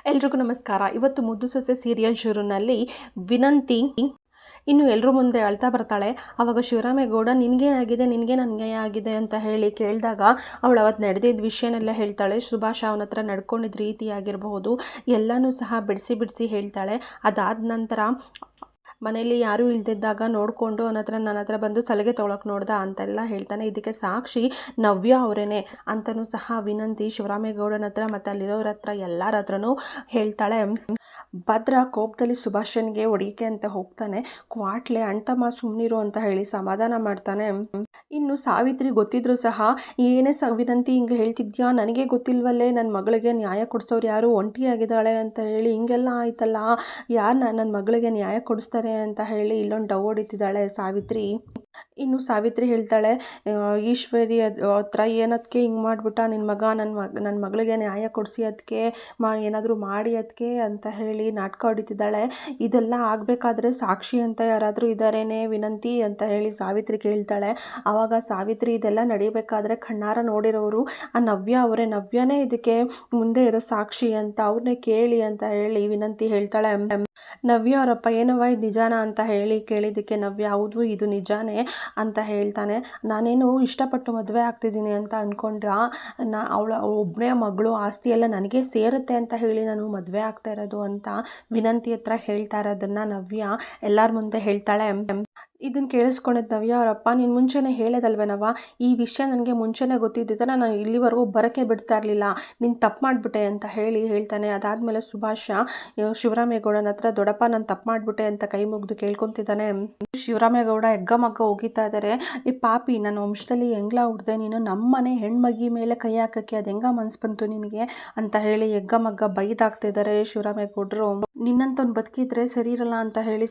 ಎಲ್ರಿಗೂ ನಮಸ್ಕಾರ. ಇವತ್ತು ಮುದ್ದು ಸೊಸೆ ಸೀರಿಯಲ್ ಶುರುನಲ್ಲಿ ವಿನಂತಿ ಇನ್ನು ಎಲ್ಲರ ಮುಂದೆ ಅಳ್ತಾ ಬರ್ತಾಳೆ. ಆವಾಗ ಶಿವರಾಮೇಗೌಡ ನಿನಗೇನಾಗಿದೆ, ನಿನಗೇನು ಅನ್ಯಾಯ ಆಗಿದೆ ಅಂತ ಹೇಳಿ ಕೇಳಿದಾಗ ಅವಳು ಅವತ್ತು ನಡೆದಿದ್ದ ವಿಷಯನೆಲ್ಲ ಹೇಳ್ತಾಳೆ. ಸುಭಾಷ್ ಅವನ ಹತ್ರ ನಡ್ಕೊಂಡಿದ್ದ ರೀತಿ ಆಗಿರಬಹುದು ಎಲ್ಲನೂ ಸಹ ಬಿಡಿಸಿ ಹೇಳ್ತಾಳೆ. ಅದಾದ ನಂತರ ಮನೇಲಿ ಯಾರೂ ಇಲ್ದಿದ್ದಾಗ ನೋಡಿಕೊಂಡು ನನ್ನ ಹತ್ರ ಬಂದು ಸಲಿಗೆ ತೊಗೊಳಕ್ಕೆ ನೋಡ್ದ ಅಂತೆಲ್ಲ ಹೇಳ್ತಾನೆ. ಇದಕ್ಕೆ ಸಾಕ್ಷಿ ನವ್ಯ ಅವರೇನೆ ಅಂತಲೂ ಸಹ ವಿನಂತಿ ಶಿವರಾಮೇಗೌಡನ ಹತ್ರ ಮತ್ತು ಅಲ್ಲಿರೋರ ಹತ್ರ ಎಲ್ಲರ ಹತ್ರನೂ ಹೇಳ್ತಾಳೆ. ಭದ್ರ ಕೋಪದಲ್ಲಿ ಸುಭಾಷನ್ಗೆ ಹೊಡಿಕೆ ಅಂತ ಹೋಗ್ತಾನೆ. ಕ್ವಾಟ್ಲೆ ಅಣ್ತಮ್ಮ ಸುಮ್ಮನಿರು ಅಂತ ಹೇಳಿ ಸಮಾಧಾನ ಮಾಡ್ತಾನೆ. ಇನ್ನು ಸಾವಿತ್ರಿ ಗೊತ್ತಿದ್ರು ಸಹ ಏನೇ ವಿನಂತಿ ಹಿಂಗೆ ಹೇಳ್ತಿದ್ಯಾ, ನನಗೆ ಗೊತ್ತಿಲ್ವಲ್ಲೇ ನನ್ನ ಮಗಳಿಗೆ ನ್ಯಾಯ ಕೊಡಿಸೋರು ಯಾರು, ಒಂಟಿಯಾಗಿದ್ದಾಳೆ ಅಂತ ಹೇಳಿ ಹಿಂಗೆಲ್ಲ ಆಯ್ತಲ್ಲ, ಯಾರು ನನ್ನ ಮಗಳಿಗೆ ನ್ಯಾಯ ಕೊಡಿಸ್ತಾರೆ ಅಂತ ಹೇಳಿ ಇಲ್ಲೊಂದು ಡವ್ ಹೊಡಿತಿದ್ದಾಳೆ ಸಾವಿತ್ರಿ. ಇನ್ನು ಸಾವಿತ್ರಿ ಹೇಳ್ತಾಳೆ, ಈಶ್ವರಿ ಹತ್ರ ಏನದಕ್ಕೆ ಹಿಂಗೆ ಮಾಡಿಬಿಟ್ಟ ನಿನ್ನ ಮಗ, ನನ್ನ ಮಗಳಿಗೆ ನ್ಯಾಯ ಕೊಡಿಸಿ ಅದಕ್ಕೆ ಏನಾದರೂ ಮಾಡಿ ಅದಕ್ಕೆ ಅಂತ ಹೇಳಿ ನಾಟಕ ಹೊಡಿತಿದ್ದಾಳೆ. ಇದೆಲ್ಲ ಆಗಬೇಕಾದ್ರೆ ಸಾಕ್ಷಿ ಅಂತ ಯಾರಾದರೂ ಇದ್ದಾರೇನೆ ವಿನಂತಿ ಅಂತ ಹೇಳಿ ಸಾವಿತ್ರಿ ಕೇಳ್ತಾಳೆ. ಆವಾಗ ಸಾವಿತ್ರಿ ಇದೆಲ್ಲ ನಡಿಬೇಕಾದ್ರೆ ಕಣ್ಣಾರ ನೋಡಿರೋರು ಆ ನವ್ಯ ಅವರೇ, ನವ್ಯನೇ ಇದಕ್ಕೆ ಮುಂದೆ ಇರೋ ಸಾಕ್ಷಿ ಅಂತ ಅವ್ರನ್ನೇ ಕೇಳಿ ಅಂತ ಹೇಳಿ ವಿನಂತಿ ಹೇಳ್ತಾಳೆ. ನವ್ಯ ಅವರಪ್ಪ ಏನವ್ವ ಇದು ನಿಜಾನ ಅಂತ ಹೇಳಿ ಕೇಳಿದ್ದಕ್ಕೆ ನವ್ಯ ಹೌದು ಇದು ನಿಜಾನೇ ಅಂತ ಹೇಳ್ತಾನೆ. ನಾನೇನು ಇಷ್ಟಪಟ್ಟು ಮದುವೆ ಆಗ್ತಿದ್ದೀನಿ ಅಂತ ಅಂದ್ಕೊಂಡ, ಅವಳ ಒಬ್ಬನೇ ಮಗಳು ಆಸ್ತಿ ಎಲ್ಲ ನನಗೆ ಸೇರುತ್ತೆ ಅಂತ ಹೇಳಿ ನಾನು ಮದುವೆ ಆಗ್ತಾ ಇರೋದು ಅಂತ ವಿನಂತಿ ಹತ್ರ ಹೇಳ್ತಾ ಇರೋದನ್ನು ನವ್ಯ ಎಲ್ಲರ ಮುಂದೆ ಹೇಳ್ತಾಳೆ. ಇದನ್ನು ಕೇಳಿಸ್ಕೊಂಡಿದ್ದ ನವ್ಯ ಅವರಪ್ಪ ನೀನು ಮುಂಚೆನೇ ಹೇಳೋದಲ್ವೇನವ್ವ, ಈ ವಿಷಯ ನನಗೆ ಮುಂಚೆನೇ ಗೊತ್ತಿದ್ದಿದ್ದರೆ ನಾನು ಇಲ್ಲಿವರೆಗೂ ಬರೋಕ್ಕೆ ಬಿಡ್ತಾ ಇರಲಿಲ್ಲ, ನೀನು ತಪ್ಪು ಮಾಡಿಬಿಟ್ಟೆ ಅಂತ ಹೇಳ್ತಾನೆ. ಅದಾದಮೇಲೆ ಸುಭಾಷ ಶಿವರಾಮೇಗೌಡನ ಹತ್ರ ದೊಡ್ಡಪ್ಪ ನಾನು ತಪ್ಪು ಮಾಡಿಬಿಟ್ಟೆ ಅಂತ ಕೈ ಮುಗಿದು ಕೇಳ್ಕೊತಿದ್ದಾನೆ. ಶಿವರಾಮೇಗೌಡ ಎಗ್ಗಮಗ್ಗ ಹೋಗಿತಾ ಇದ್ದಾರೆ. ಈ ಪಾಪಿ ನನ್ನ ವಂಶದಲ್ಲಿ ಹೆಂಗ್ಲಾ ಹುಡ್ದೆ ನೀನು, ನಮ್ಮನೆ ಹೆಣ್ಮಗಿ ಮೇಲೆ ಕೈ ಹಾಕೋಕ್ಕೆ ಅದು ಹೆಂಗ ಮನ್ಸು ಬಂತು ನಿನಗೆ ಅಂತ ಹೇಳಿ ಎಗ್ಗಮಗ್ಗ ಬೈದಾಗ್ತಿದ್ದಾರೆ ಶಿವರಾಮೇಗೌಡರು. ನಿನ್ನಂತವ್ನು ಬದುಕಿದ್ರೆ ಸರಿ ಇರಲ್ಲ ಅಂತ ಹೇಳಿ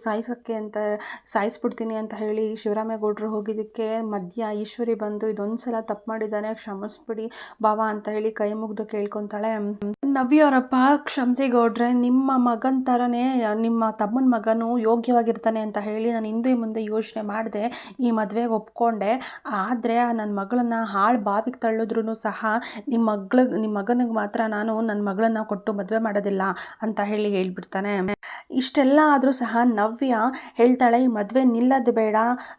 ಸಾಯಿಸ್ಬಿಡ್ತೀನಿ ಅಂತ ಹೇಳಿ ಶಿವರಾಮೇಗೌಡರು ಹೋಗಿದ್ದಕ್ಕೆ ಮಧ್ಯ ಈಶ್ವರಿ ಬಂದು ಇದೊಂದು ಸಲ ತಪ್ಪು ಮಾಡಿದ್ದಾನೆ ಕ್ಷಮಿಸ್ಬಿಡಿ ಬಾವ ಅಂತ ಹೇಳಿ ಕೈ ಮುಗ್ದು ಕೇಳ್ಕೊತಾಳೆ. ನವ್ಯ ಅವರಪ್ಪ ಕ್ಷಮಿಸಿಗೌಡ್ರೆ, ನಿಮ್ಮ ಮಗನ ಥರನೇ ನಿಮ್ಮ ತಮ್ಮನ ಮಗನು ಯೋಗ್ಯವಾಗಿರ್ತಾನೆ ಅಂತ ಹೇಳಿ ನಾನು ಹಿಂದೆ ಮುಂದೆ ಯೋಚನೆ ಮಾಡಿದೆ, ಈ ಮದುವೆಗೆ ಒಪ್ಕೊಂಡೆ. ಆದರೆ ನನ್ನ ಮಗಳನ್ನ ಹಾಳು ಬಾವಿಗೆ ತಳ್ಳಿದ್ರೂ ಸಹ ನಿಮ್ಮ ಮಗನಿಗೆ ಮಾತ್ರ ನಾನು ನನ್ನ ಮಗಳನ್ನ ಕೊಟ್ಟು ಮದುವೆ ಮಾಡೋದಿಲ್ಲ ಅಂತ ಹೇಳ್ಬಿಡ್ತಾನೆ. ಇಷ್ಟೆಲ್ಲ ಆದರೂ ಸಹ ನವ್ಯ ಹೇಳ್ತಾಳೆ ಈ ಮದುವೆ ನಿಲ್ಲೋದು ಬೇಡ,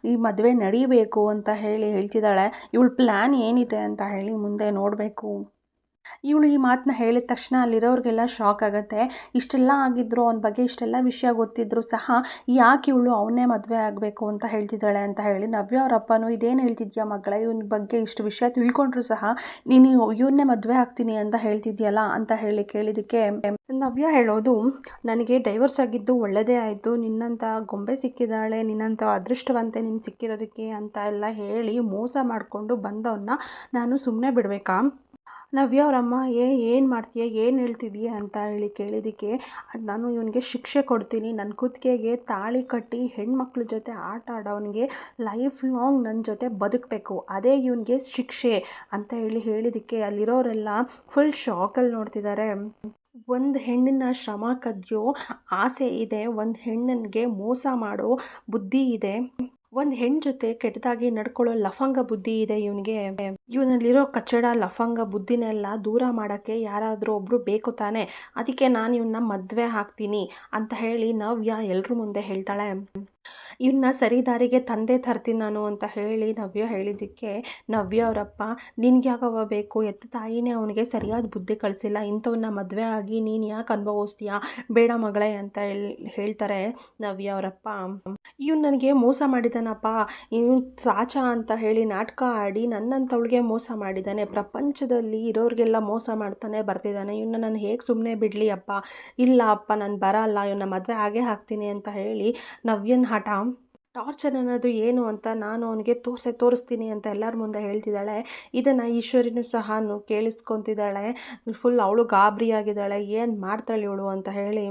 ಈ ಮದುವೆ ನಡೀಬೇಕು ಅಂತ ಹೇಳ್ತಿದ್ದಾಳೆ. ಇವಳ ಪ್ಲ್ಯಾನ್ ಏನಿದೆ ಅಂತ ಹೇಳಿ ಮುಂದೆ ನೋಡಬೇಕು. ಇವಳು ಈ ಮಾತನ್ನ ಹೇಳಿದ ತಕ್ಷಣ ಅಲ್ಲಿರೋರಿಗೆಲ್ಲ ಶಾಕ್ ಆಗುತ್ತೆ. ಇಷ್ಟೆಲ್ಲ ಆಗಿದ್ರು ಅವನ ಬಗ್ಗೆ ಇಷ್ಟೆಲ್ಲ ವಿಷಯ ಗೊತ್ತಿದ್ರು ಸಹ ಯಾಕೆ ಇವಳು ಅವನ್ನೇ ಮದುವೆ ಆಗಬೇಕು ಅಂತ ಹೇಳ್ತಿದ್ದಾಳೆ ಅಂತ ಹೇಳಿ ನವ್ಯ ಅವರಪ್ಪನೂ ಇದೇನು ಹೇಳ್ತಿದ್ಯಾ ಮಗಳ, ಇವನ ಬಗ್ಗೆ ಇಷ್ಟು ವಿಷಯ ತಿಳ್ಕೊಂಡ್ರು ಸಹ ನೀನು ಇವನ್ನೇ ಮದುವೆ ಆಗ್ತೀನಿ ಅಂತ ಹೇಳ್ತಿದ್ಯಲ್ಲ ಅಂತ ಹೇಳಿ ಕೇಳಿದ್ದಕ್ಕೆ ನವ್ಯ ಹೇಳೋದು, ನನಗೆ ಡೈವರ್ಸ್ ಆಗಿದ್ದು ಒಳ್ಳೆಯದೇ ಆಯಿತು, ನಿನ್ನಂಥ ಗೊಂಬೆ ಸಿಕ್ಕಿದ್ದಾಳೆ, ನಿನ್ನಂಥ ಅದೃಷ್ಟವಂತೆ ನೀನು ಸಿಕ್ಕಿರೋದಕ್ಕೆ ಅಂತ ಎಲ್ಲ ಹೇಳಿ ಮೋಸ ಮಾಡಿಕೊಂಡು ಬಂದವನ್ನ ನಾನು ಸುಮ್ಮನೆ ಬಿಡಬೇಕಾ? ನವ್ಯ ಅವರಮ್ಮ ಏನು ಮಾಡ್ತೀಯ, ಏನು ಹೇಳ್ತಿದೀಯ ಅಂತ ಹೇಳಿ ಕೇಳಿದ್ದಕ್ಕೆ ನಾನು ಇವನಿಗೆ ಶಿಕ್ಷೆ ಕೊಡ್ತೀನಿ, ನನ್ನ ಕುತ್ತಿಗೆಗೆ ತಾಳಿ ಕಟ್ಟಿ ಹೆಣ್ಮಕ್ಳ ಜೊತೆ ಆಟ ಆಡೋನಿಗೆ ಲೈಫ್ ಲಾಂಗ್ ನನ್ನ ಜೊತೆ ಬದುಕಬೇಕು, ಅದೇ ಇವನಿಗೆ ಶಿಕ್ಷೆ ಅಂತ ಹೇಳಿದ್ದಕ್ಕೆ ಅಲ್ಲಿರೋರೆಲ್ಲ ಫುಲ್ ಶಾಕಲ್ಲಿ ನೋಡ್ತಿದ್ದಾರೆ. ಒಂದು ಹೆಣ್ಣಿನ ಶ್ರಮ ಕದಿಯೋ ಆಸೆ ಇದೆ, ಒಂದು ಹೆಣ್ಣಿಗೆ ಮೋಸ ಮಾಡೋ ಬುದ್ಧಿ ಇದೆ, ಒಂದು ಹೆಣ್ಣು ಜೊತೆ ಕೆಟ್ಟದಾಗಿ ನಡ್ಕೊಳ್ಳೋ ಲಫಂಗ ಬುದ್ಧಿ ಇದೆ ಇವನಿಗೆ. ಇವನಲ್ಲಿರೋ ಕಚ್ಚಡ ಲಫಂಗ ಬುದ್ಧಿನೆಲ್ಲ ದೂರ ಮಾಡೋಕ್ಕೆ ಯಾರಾದರೂ ಒಬ್ಬರು ಬೇಕು ತಾನೆ, ಅದಕ್ಕೆ ನಾನು ಇವನ್ನ ಮದುವೆ ಹಾಕ್ತೀನಿ ಅಂತ ಹೇಳಿ ನವ್ಯ ಎಲ್ಲರ ಮುಂದೆ ಹೇಳ್ತಾಳೆ. ಇವನ್ನ ಸರಿದಾರಿಗೆ ತಂದೆ ತರ್ತೀನಿ ನಾನು ಅಂತ ಹೇಳಿ ನವ್ಯ ಹೇಳಿದ್ದಕ್ಕೆ ನವ್ಯ ಅವರಪ್ಪ ನಿನ್ಗ್ಯಾಗವ ಬೇಕು, ಎತ್ತ ತಾಯಿನೇ ಅವನಿಗೆ ಸರಿಯಾದ ಬುದ್ಧಿ ಕಳಿಸಿಲ್ಲ, ಇಂಥವನ್ನ ಮದುವೆ ಆಗಿ ನೀನು ಯಾಕೆ ಅನುಭವಿಸ್ತೀಯಾ, ಬೇಡ ಮಗಳೇ ಅಂತ ಹೇಳ್ತಾರೆ ನವ್ಯ ಅವರಪ್ಪ. ಇವನು ನನಗೆ ಮೋಸ ಮಾಡಿದ್ದಾನಪ್ಪ, ಇವನು ಸಾಚ ಅಂತ ಹೇಳಿ ನಾಟಕ ಆಡಿ ನನ್ನಂಥವಳಿಗೆ ಮೋಸ ಮಾಡಿದ್ದಾನೆ, ಪ್ರಪಂಚದಲ್ಲಿ ಇರೋರಿಗೆಲ್ಲ ಮೋಸ ಮಾಡ್ತಾನೆ ಬರ್ತಿದ್ದಾನೆ, ಇವನ್ನ ನಾನು ಹೇಗೆ ಸುಮ್ಮನೆ ಬಿಡಲಿ ಅಪ್ಪ, ಇಲ್ಲ ಅಪ್ಪ ನಾನು ಬರಲ್ಲ, ಇವನ್ನ ಮದುವೆ ಆಗೇ ಹಾಕ್ತೀನಿ ಅಂತ ಹೇಳಿ ನವ್ಯನ ಹಠ. ಟಾರ್ಚರ್ ಅನ್ನೋದು ಏನು ಅಂತ ನಾನು ಅವನಿಗೆ ತೋರಿಸ್ತೀನಿ ಅಂತ ಎಲ್ಲರ ಮುಂದೆ ಹೇಳ್ತಿದ್ದಾಳೆ. ಇದನ್ನು ಈಶ್ವರಿನೂ ಸಹ ಕೇಳಿಸ್ಕೊತಿದ್ದಾಳೆ. ಫುಲ್ ಅವಳು ಗಾಬರಿಯಾಗಿದ್ದಾಳೆ, ಏನು ಮಾಡ್ತಾಳೆ ಇವಳು ಅಂತ ಹೇಳಿ.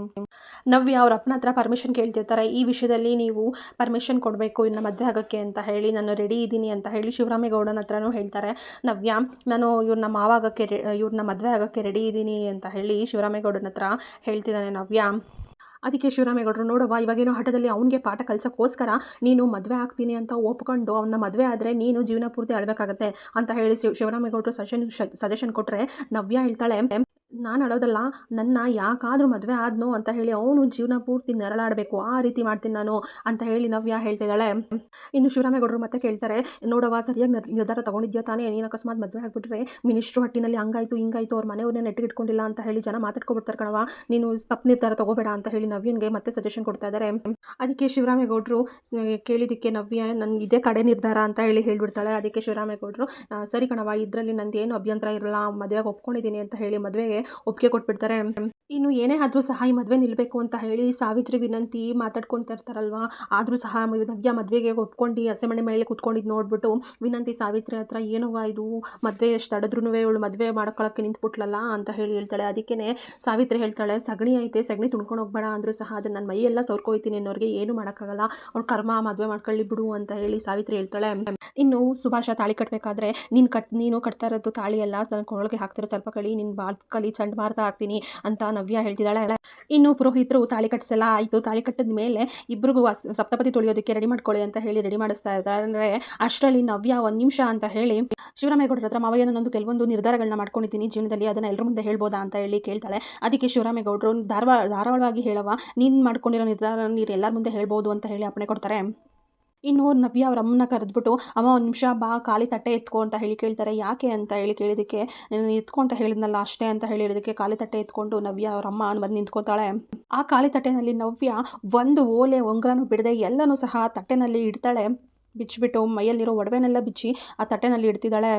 ನವ್ಯ ಅವ್ರ ಅಪ್ಪನ ಹತ್ರ ಪರ್ಮಿಷನ್ ಕೇಳ್ತಿರ್ತಾರೆ. ಈ ವಿಷಯದಲ್ಲಿ ನೀವು ಪರ್ಮಿಷನ್ ಕೊಡಬೇಕು ಇನ್ನು ಮದುವೆ ಆಗೋಕ್ಕೆ ಅಂತ ಹೇಳಿ, ನಾನು ರೆಡಿ ಇದ್ದೀನಿ ಅಂತ ಹೇಳಿ ಶಿವರಾಮೇಗೌಡನ ಹತ್ರನೂ ಹೇಳ್ತಾರೆ. ನವ್ಯ ನಾನು ಇವ್ರನ್ನ ಮದುವೆ ಆಗೋಕ್ಕೆ ರೆಡಿ ಇದ್ದೀನಿ ಅಂತ ಹೇಳಿ ಶಿವರಾಮೇಗೌಡನ ಹತ್ರ ಹೇಳ್ತಿದ್ದಾನೆ ನವ್ಯ. ಅದಕ್ಕೆ ಶಿವರಾಮೇಗೌಡರು, ನೋಡುವ ಇವಾಗೇನೋ ಹಠದಲ್ಲಿ ಅವನಿಗೆ ಪಾಠ ಕಲಿಸೋಕ್ಕೋಸ್ಕರ ನೀನು ಮದುವೆ ಆಗ್ತೀನಿ ಅಂತ ಒಪ್ಕೊಂಡು ಅವನ್ನ ಮದುವೆ ಆದರೆ ನೀನು ಜೀವನ ಪೂರ್ತಿ ಅಳಬೇಕಾಗತ್ತೆ ಅಂತ ಹೇಳಿ ಶಿವರಾಮೇಗೌಡರು ಸಜೆಷನ್ ಕೊಟ್ಟರೆ ನವ್ಯ ಹೇಳ್ತಾಳೆ, ನಾನು ಅಳೋದಲ್ಲ, ನನ್ನ ಯಾಕಾದರೂ ಮದುವೆ ಆದ್ನೋ ಅಂತ ಹೇಳಿ ಅವನು ಜೀವನ ಪೂರ್ತಿ ನರಳಾಡಬೇಕು, ಆ ರೀತಿ ಮಾಡ್ತೀನಿ ನಾನು ಅಂತ ಹೇಳಿ ನವ್ಯ ಹೇಳ್ತಿದ್ದಾಳೆ. ಇನ್ನು ಶಿವರಾಮೇಗೌಡರು ಮತ್ತೆ ಕೇಳ್ತಾರೆ, ನೋಡವ್ವ ಸರಿಯಾಗಿ ನಿರ್ಧಾರ ತಗೊಂಡಿದ್ಯಾ ತಾನೇ, ನೀನು ಅಕಸ್ಮಾತ್ ಮದುವೆ ಆಗಿಬಿಟ್ರೆ ಮಿನಿಸ್ಟ್ರು ಹಟ್ಟಿನಲ್ಲಿ ಹಂಗಾಯ್ತು ಹಿಂಗಾಯ್ತು ಅವ್ರ ಮನೆಯವ್ರನ್ನೇ ನೆಟ್ಟಿಗಿಟ್ಕೊಂಡಿಲ್ಲ ಅಂತ ಹೇಳಿ ಜನ ಮಾತಾಡ್ಕೊಬಿಡ್ತಾರೆ ಕಣವ, ನೀನು ತಪ್ಪು ನಿರ್ಧಾರ ತಗೋಬೇಡ ಅಂತ ಹೇಳಿ ನವ್ಯನ್ಗೆ ಮತ್ತೆ ಸಜೆಷನ್ ಕೊಡ್ತಾ ಇದ್ದಾರೆ. ಅದಕ್ಕೆ ಶಿವರಾಮೇಗೌಡರು ಕೇಳಿದ್ದಕ್ಕೆ ನವ್ಯ ನನ್ನ ಇದೇ ಕಡೆ ನಿರ್ಧಾರ ಅಂತ ಹೇಳಿ ಹೇಳ್ಬಿಡ್ತಾಳೆ. ಅದಕ್ಕೆ ಶಿವರಾಮೇಗೌಡರು ಸರಿ ಕಣವ, ಇದರಲ್ಲಿ ನಂದು ಏನು ಅಭ್ಯಂತರ ಇರಲ್ಲ, ಮದುವೆಗೆ ಒಪ್ಕೊಂಡಿದ್ದೀನಿ ಅಂತ ಹೇಳಿ ಮದುವೆಗೆ ಒಪ್ಪಿಗೆ ಕೊಟ್ಬಿಡ್ತಾರೆ. ಇನ್ನು ಏನೇ ಆದರೂ ಸಹ ಈ ಮದುವೆ ನಿಲ್ಲಬೇಕು ಅಂತ ಹೇಳಿ ಸಾವಿತ್ರಿ ವಿನಂತಿ ಮಾತಾಡ್ಕೊತಾ ಇರ್ತಾರಲ್ವಾ, ಆದರೂ ಸಹ ನವ್ಯ ಮದುವೆಗೆ ಒಪ್ಕೊಂಡು ಹಸೆಮಣೆ ಮೇಲೆ ಕೂತ್ಕೊಂಡಿದ್ದು ನೋಡ್ಬಿಟ್ಟು ವಿನಂತಿ ಸಾವಿತ್ರಿ ಹತ್ರ ಏನವ್ವ ಇದು ಮದುವೆ ಎಷ್ಟು ತಡೆದ್ರೂ ಇವಳು ಮದುವೆ ಮಾಡ್ಕೊಳ್ಳೋಕ್ಕೆ ನಿಂತ್ಬಿಟ್ಲಲ್ಲ ಅಂತ ಹೇಳಿ ಹೇಳ್ತಾಳೆ. ಅದಕ್ಕೇ ಸಾವಿತ್ರಿ ಹೇಳ್ತಾಳೆ, ಸಗಣಿ ಐತೆ ಸಗಣಿ ತುಣ್ಕೊಂಡು ಹೋಗ್ಬೇಡ ಅಂದರೂ ಸಹ ಅದನ್ನು ನನ್ನ ಮೈಯೆಲ್ಲ ಸೋರ್ಕೊಯ್ತೀನಿ ಅನ್ನೋರಿಗೆ ಏನು ಮಾಡೋಕ್ಕಾಗಲ್ಲ, ಅವ್ಳು ಕರ್ಮ ಮದುವೆ ಮಾಡ್ಕೊಳ್ಳಿ ಬಿಡು ಅಂತ ಹೇಳಿ ಸಾವಿತ್ರಿ ಹೇಳ್ತಾಳೆ. ಇನ್ನು ಸುಭಾಷ ತಾಳಿ ಕಟ್ಟಬೇಕಾದ್ರೆ ನೀನು ಕಟ್ತಾ ಇರೋದು ತಾಳಿ ಎಲ್ಲ ನನ್ನ ಕೊರಳಿಗೆ ಹಾಕ್ತಿರೋ ಸ್ವಲ್ಪ ಕಳಿ ನಿನ್ನ ಬಾಲ್ಕಲಿ ಚಂಡಮಾರುತ ಹಾಕ್ತೀನಿ ಅಂತ ನವ್ಯ ಹೇಳ್ತಿದ್ದಾಳೆ. ಇನ್ನು ಪುರೋಹಿತರು ತಾಳಿ ಕಟ್ಟಿಸೆಲ್ಲ ಆಯಿತು, ತಾಳಿ ಕಟ್ಟಿದ ಮೇಲೆ ಇಬ್ಬರಿಗೂ ಸಪ್ತಪದಿ ತುಳಿಯೋದಕ್ಕೆ ರೆಡಿ ಮಾಡ್ಕೊಳ್ಳಿ ಅಂತ ಹೇಳಿ ರೆಡಿ ಮಾಡಿಸ್ತಾ ಇದ್ದಾರೆ. ಅಂದರೆ ಅಷ್ಟರಲ್ಲಿ ನವ್ಯ ಒಂದು ನಿಮಿಷ ಅಂತ ಹೇಳಿ ಶಿವರಾಮೇಗೌಡರ ಹತ್ರ, ಮಾವಯ್ಯ ನಾನೊಂದು ಕೆಲವೊಂದು ನಿರ್ಧಾರಗಳನ್ನ ಮಾಡ್ಕೊಂಡಿದ್ದೀನಿ ಜೀವನದಲ್ಲಿ, ಅದನ್ನು ಎಲ್ಲರ ಮುಂದೆ ಹೇಳ್ಬೋದಾ ಅಂತ ಹೇಳಿ ಕೇಳ್ತಾಳೆ. ಅದಕ್ಕೆ ಶಿವರಾಮೇಗೌಡರು ಧಾರಾಳವಾಗಿ ಹೇಳವ, ನೀನು ಮಾಡ್ಕೊಂಡಿರೋ ನಿರ್ಧಾರ ನೀರು ಎಲ್ಲರ ಮುಂದೆ ಹೇಳ್ಬೋದು ಅಂತ ಹೇಳಿ ಅಪ್ಪಣೆ ಕೊಡ್ತಾರೆ. ಇನ್ನು ನವ್ಯ ಅವ್ರ ಅಮ್ಮನ ಕರೆದ್ಬಿಟ್ಟು, ಅಮ್ಮ ಒಂದು ನಿಮಿಷ ಬಾ ಖಾಲಿ ತಟ್ಟೆ ಎತ್ಕೊ ಅಂತ ಹೇಳಿ ಕೇಳ್ತಾರೆ. ಯಾಕೆ ಅಂತ ಹೇಳಿ ಕೇಳಿದ್ದಕ್ಕೆ, ಎತ್ಕೊ ಅಂತ ಹೇಳಿದ್ನಲ್ಲ ಅಷ್ಟೇ ಅಂತ ಹೇಳಿದ್ದಕ್ಕೆ ಖಾಲಿ ತಟ್ಟೆ ಎತ್ಕೊಂಡು ನವ್ಯ ಅವ್ರ ಅಮ್ಮ ಬಂದು ನಿಂತ್ಕೊತಾಳೆ. ಆ ಖಾಲಿ ತಟ್ಟೆನಲ್ಲಿ ನವ್ಯ ಒಂದು ಓಲೆ ಉಂಗ್ರನೂ ಬಿಡದೆ ಎಲ್ಲನೂ ಸಹ ತಟ್ಟೆನಲ್ಲಿ ಇಡ್ತಾಳೆ. ಬಿಚ್ಚಿಬಿಟ್ಟು ಮೈಯಲ್ಲಿರೋ ಒಡವೆನೆಲ್ಲ ಬಿಚ್ಚಿ ಆ ತಟ್ಟೆನಲ್ಲಿ ಇಡ್ತಿದ್ದಾಳೆ.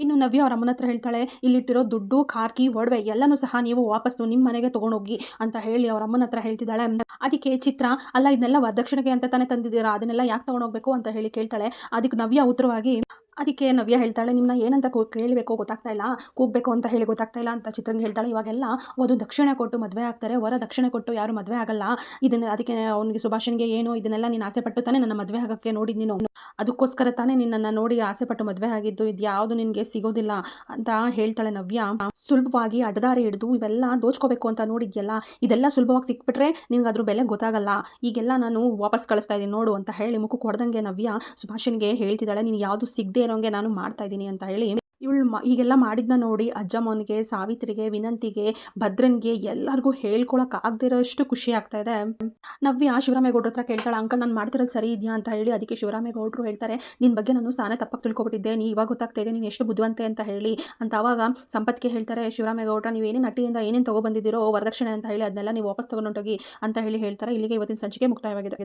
ಇನ್ನು ನವ್ಯ ಅವ್ರ ಅಮ್ಮನ ಹತ್ರ ಹೇಳ್ತಾಳೆ, ಇಲ್ಲಿಟ್ಟಿರೋ ದುಡ್ಡು ಕಾರ್ಕಿ ಒಡವೆ ಎಲ್ಲನೂ ಸಹ ನೀವು ವಾಪಸ್ಸು ನಿಮ್ಮ ಮನೆಗೆ ತೊಗೊಂಡೋಗಿ ಅಂತ ಹೇಳಿ ಅವ್ರ ಅಮ್ಮನ ಹತ್ರ ಹೇಳ್ತಿದ್ದಾಳೆ. ಅದಕ್ಕೆ ಚಿತ್ರ, ಅಲ್ಲ ಇದನ್ನೆಲ್ಲ ವರದಕ್ಷಿಣೆಗೆ ಅಂತ ತಾನೇ ತಂದಿದ್ದೀರಾ, ಅದನ್ನೆಲ್ಲ ಯಾಕೆ ತೊಗೊಂಡೋಗ್ಬೇಕು ಅಂತ ಹೇಳಿ ಕೇಳ್ತಾಳೆ. ಅದಕ್ಕೆ ನವ್ಯ ಉತ್ತರವಾಗಿ, ಅದಕ್ಕೆ ನವ್ಯ ಹೇಳ್ತಾಳೆ, ನಿಮ್ಮನ್ನ ಏನಂತ ಕೇಳಬೇಕು ಗೊತ್ತಾಗ್ತಾ ಇಲ್ಲ, ಕೂಗಬೇಕು ಅಂತ ಹೇಳಿ ಗೊತ್ತಾಗ್ತಾ ಇಲ್ಲ ಅಂತ ಚಿತ್ರಂಗೆ ಹೇಳ್ತಾಳೆ. ಇವಾಗೆಲ್ಲ ವಧು ದಕ್ಷಿಣೆ ಕೊಟ್ಟು ಮದುವೆ ಆಗ್ತಾರೆ, ವರ ದಕ್ಷಿಣೆ ಕೊಟ್ಟು ಯಾರು ಮದುವೆ ಆಗಲ್ಲ. ಇದನ್ನ ಅದಕ್ಕೆ ಅವನಿಗೆ ಸುಭಾಷನ್ಗೆ ಏನು ಇದನ್ನೆಲ್ಲ ನೀನು ಆಸೆ ಪಟ್ಟು ತಾನೇ ನನ್ನ ಮದುವೆ ಆಗೋಕ್ಕೆ ನೋಡಿದ್ದು, ನೀನು ಅದಕ್ಕೋಸ್ಕರ ತಾನೇ ನಿನ್ನನ್ನು ನೋಡಿ ಆಸೆಪಟ್ಟು ಮದುವೆ ಆಗಿದ್ದು, ಇದು ಯಾವುದು ನಿನಗೆ ಸಿಗೋದಿಲ್ಲ ಅಂತ ಹೇಳ್ತಾಳೆ ನವ್ಯ. ಸುಲಭವಾಗಿ ಅಡ್ಡದಾರಿ ಹಿಡಿದು ಇವೆಲ್ಲ ದೋಚ್ಕೋಬೇಕು ಅಂತ ನೋಡಿದ್ಯಲ್ಲ, ಇದೆಲ್ಲ ಸುಲಭವಾಗಿ ಸಿಕ್ಬಿಟ್ರೆ ನಿನ್ಗೆ ಅದ್ರ ಬೆಲೆ ಗೊತ್ತಾಗಲ್ಲ, ಈಗೆಲ್ಲ ನಾನು ವಾಪಸ್ ಕಳಿಸ್ತಾ ಇದ್ದೀನಿ ನೋಡು ಅಂತ ಹೇಳಿ ಮುಖಕ್ಕೆ ಹೊಡೆದಂಗೆ ನವ್ಯ ಸುಭಾಷನ್ಗೆ ಹೇಳ್ತಿದ್ದಾಳೆ. ನೀನು ಯಾವುದು ಸಿಗದೆ ಇರೋಂಗೆ ನಾನು ಮಾಡ್ತಾ ಇದ್ದೀನಿ ಅಂತ ಹೇಳಿ. ಇವಳು ಹೀಗೆಲ್ಲ ಮಾಡಿದ್ನ ನೋಡಿ ಅಜ್ಜಮ್ಮನಿಗೆ, ಸಾವಿತ್ರಿಗೆ, ವಿನಂತಿಗೆ, ಭದ್ರನ್ಗೆ ಎಲ್ಲರಿಗೂ ಹೇಳ್ಕೊಳಕ್ಕೆ ಆಗದಿರೋಷ್ಟು ಖುಷಿ ಆಗ್ತಾ ಇದೆ. ನವ್ಯ ಶಿವರಾಮೇಗೌಡ್ರ ಹತ್ರ ಕೇಳ್ತಾಳೆ, ಅಂಕಲ್ ನಾನು ಮಾಡ್ತಿರೋದು ಸರಿ ಇದೆಯಾ ಅಂತ ಹೇಳಿ. ಅದಕ್ಕೆ ಶಿವರಾಮೇಗೌಡರು ಹೇಳ್ತಾರೆ, ನಿನ್ನ ಬಗ್ಗೆ ನಾನು ಸಾನೆ ತಪ್ಪಾಗಿ ತಿಳ್ಕೊಬಿಟ್ಟಿದ್ದೆ, ನೀ ಇವಾಗ ಗೊತ್ತಾಗ್ತಾ ಇದೆ ನೀನು ಎಷ್ಟು ಬುದ್ಧಿವಂತೆ ಅಂತ ಹೇಳಿ ಅಂತ. ಆವಾಗ ಸಂಪತ್ಗೆ ಹೇಳ್ತಾರೆ, ಶಿವರಾಮೇಗೌಡ್ರ ನೀವು ಏನೇನು ನಟಿಯಿಂದ ಏನೇನು ತೊಗೊಬಂದಿದ್ದೀರೋ ವರದಕ್ಷಿಣೆ ಅಂತ ಹೇಳಿ ಅದನ್ನೆಲ್ಲ ನೀವು ವಾಪಸ್ ತೊಗೊಂಡೋಗಿ ಅಂತ ಹೇಳಿ ಹೇಳ್ತಾರೆ. ಇಲ್ಲಿಗೆ ಇವತ್ತಿನ ಸಂಚಿಕೆ ಮುಕ್ತಾಯವಾಗಿದೆ.